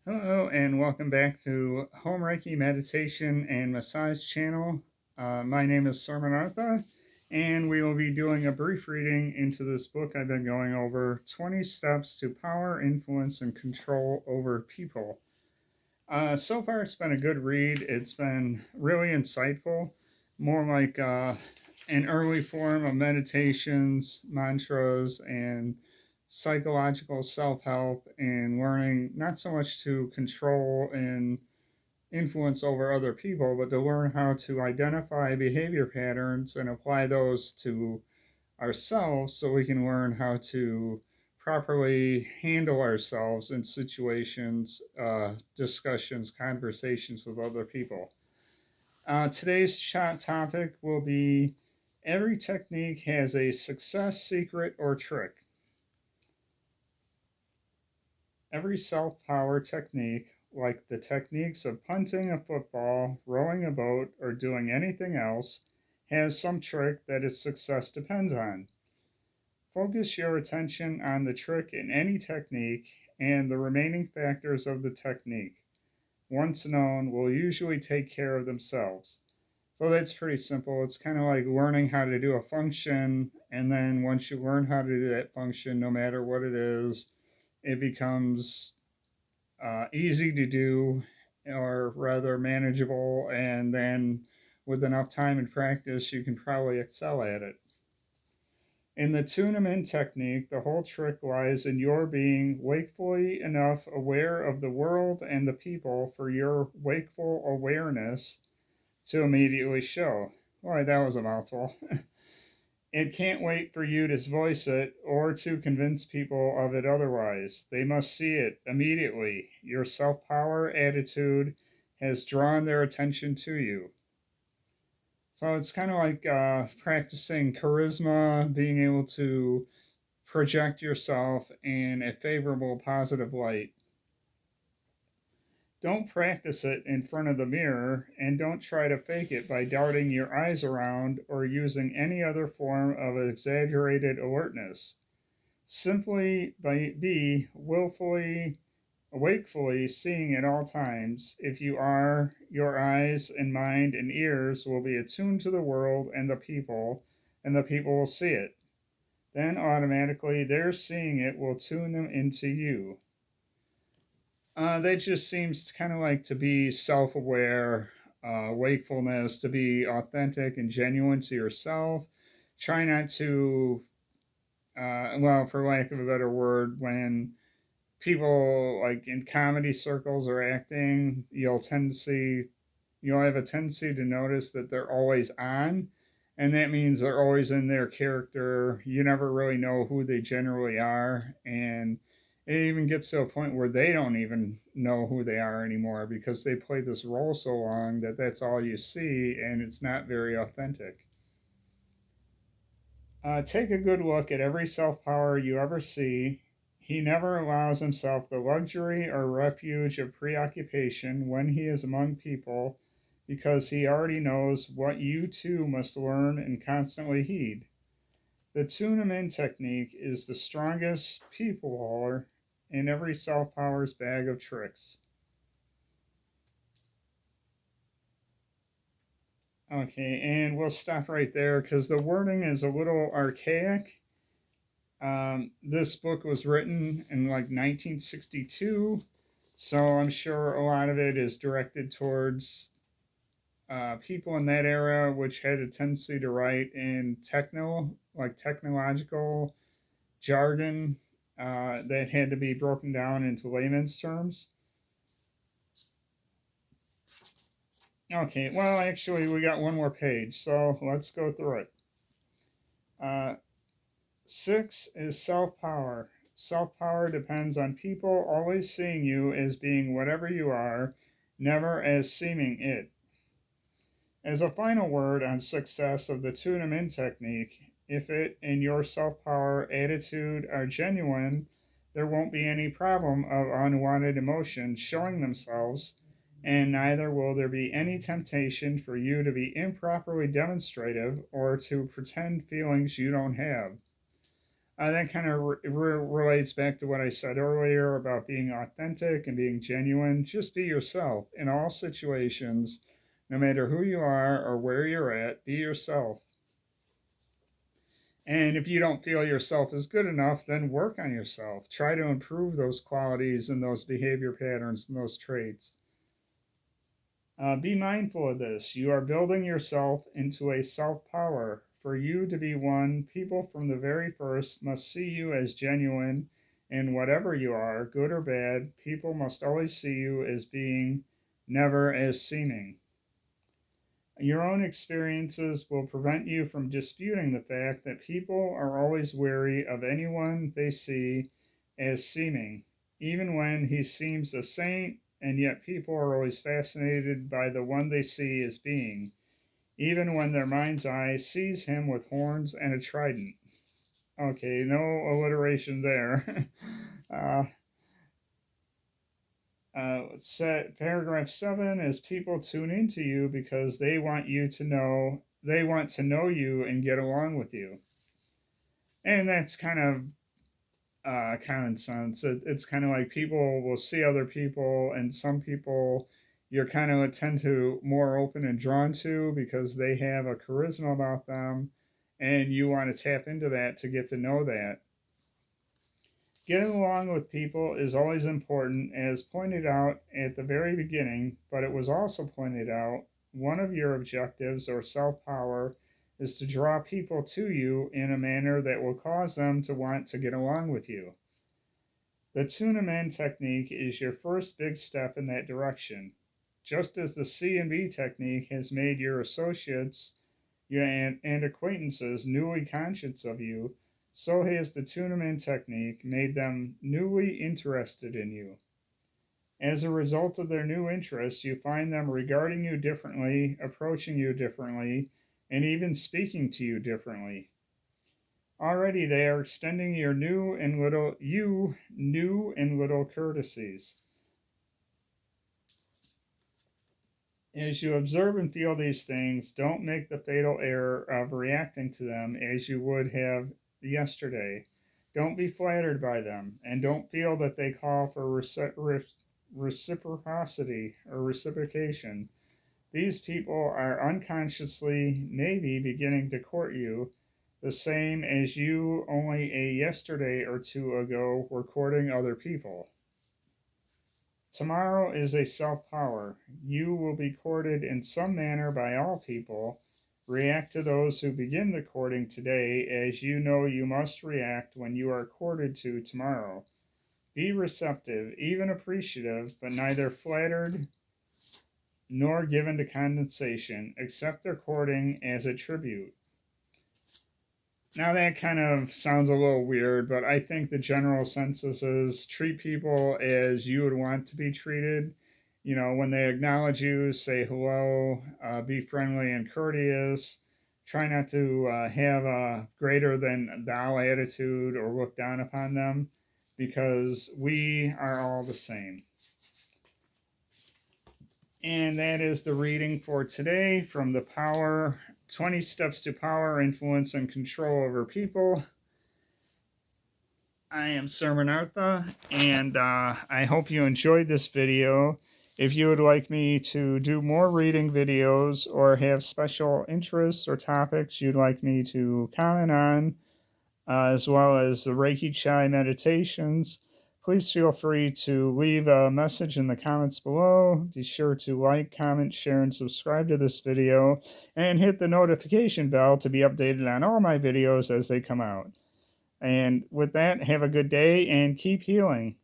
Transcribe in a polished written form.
Hello, and welcome back to Home Reiki Meditation and Massage channel. My name is Sirmanartha, and we will be doing a brief reading into this book I've been going over 20 Steps to Power, Influence, and Control Over People. So far, it's been a good read. It's been really insightful, more like an early form of meditations, mantras, and psychological self help, and learning not so much to control and influence over other people, but to learn how to identify behavior patterns and apply those to ourselves so we can learn how to properly handle ourselves in situations, discussions, conversations with other people. Today's chat topic will be every technique has a success secret or trick. Every self power technique, like the techniques of punting a football, rowing a boat, or doing anything else, has some trick that its success depends on. Focus your attention on the trick in any technique, and the remaining factors of the technique, once known, will usually take care of themselves. So that's pretty simple. It's kind of like learning how to do a function, and then once you learn how to do that function, no matter what it is, it becomes easy to do, or rather manageable, and then with enough time and practice, you can probably excel at it. In the tune 'em in technique, the whole trick lies in your being wakefully enough aware of the world and the people for your wakeful awareness to immediately show. Boy, that was a mouthful. It can't wait for you to voice it or to convince people of it otherwise. They must see it immediately. Your self power attitude has drawn their attention to you. So it's kind of like practicing charisma, being able to project yourself in a favorable, positive light. Don't practice it in front of the mirror, and don't try to fake it by darting your eyes around or using any other form of exaggerated alertness. Simply be willfully, wakefully seeing at all times. If you are, your eyes and mind and ears will be attuned to the world and the people will see it. Then automatically their seeing it will tune them into you. That just seems kind of like to be self aware, wakefulness, to be authentic and genuine to yourself. Try not to, well, for lack of a better word, when people like in comedy circles are acting, you'll have a tendency to notice that they're always on, and that means they're always in their character. You never really know who they generally are, and it even gets to a point where they don't even know who they are anymore because they played this role so long that that's all you see, and it's not very authentic. Take a good look at every self power you ever see. He never allows himself the luxury or refuge of preoccupation when he is among people because he already knows what you too must learn and constantly heed. The tune 'em in technique is the strongest people hauler in every self power's bag of tricks. Okay, and we'll stop right there because the wording is a little archaic. This book was written in like 1962, so I'm sure a lot of it is directed towards people in that era, which had a tendency to write in technological jargon that had to be broken down into layman's terms. Okay, well, actually, we got one more page, so let's go through it. Uh, 6 is self power. Self power depends on people always seeing you as being whatever you are, never as seeming it. As a final word on success of the tune 'em in technique, if it and your self power attitude are genuine, there won't be any problem of unwanted emotions showing themselves, and neither will there be any temptation for you to be improperly demonstrative or to pretend feelings you don't have. That kind of relates back to what I said earlier about being authentic and being genuine. Just be yourself in all situations, no matter who you are or where you're at, be yourself. And if you don't feel yourself is good enough, then work on yourself. Try to improve those qualities and those behavior patterns and those traits. Be mindful of this. You are building yourself into a self power. For you to be one, people from the very first must see you as genuine in whatever you are, good or bad. People must always see you as being, never as seeming. Your own experiences will prevent you from disputing the fact that people are always wary of anyone they see as seeming, even when he seems a saint, and yet people are always fascinated by the one they see as being, even when their mind's eye sees him with horns and a trident. Okay, no alliteration there. uh, Paragraph 7 is people tune into you because they want to know you and get along with you. And that's kind of common sense. It's kind of like people will see other people, and some people you're kind of tend to more open and drawn to because they have a charisma about them, and you want to tap into that to get to know that. Getting along with people is always important, as pointed out at the very beginning, but it was also pointed out one of your objectives or self power is to draw people to you in a manner that will cause them to want to get along with you. The tune 'em in technique is your first big step in that direction. Just as the C and B technique has made your associates and acquaintances newly conscious of you, so has the tune 'em in technique made them newly interested in you. As a result of their new interest, you find them regarding you differently, approaching you differently, and even speaking to you differently. Already they are extending your new and little courtesies. As you observe and feel these things, don't make the fatal error of reacting to them as you would have yesterday. Don't be flattered by them, and don't feel that they call for reciprocity or reciprocation. These people are unconsciously, maybe, beginning to court you, the same as you only a yesterday or two ago were courting other people. Tomorrow is a self power. You will be courted in some manner by all people. React to those who begin the courting today as you know you must react when you are courted to tomorrow. Be receptive, even appreciative, but neither flattered nor given to condescension. Accept their courting as a tribute. Now that kind of sounds a little weird, but I think the general census is treat people as you would want to be treated. You know, when they acknowledge you, say hello, be friendly and courteous. Try not to have a greater than thou attitude or look down upon them, because we are all the same. And that is the reading for today from the Power 20 Steps to Power, Influence, and Control Over People. I am Sirmanartha, and I hope you enjoyed this video. If you would like me to do more reading videos or have special interests or topics you'd like me to comment on, as well as the Reiki Chai meditations, please feel free to leave a message in the comments below. Be sure to like, comment, share, and subscribe to this video, and hit the notification bell to be updated on all my videos as they come out. And with that, have a good day and keep healing.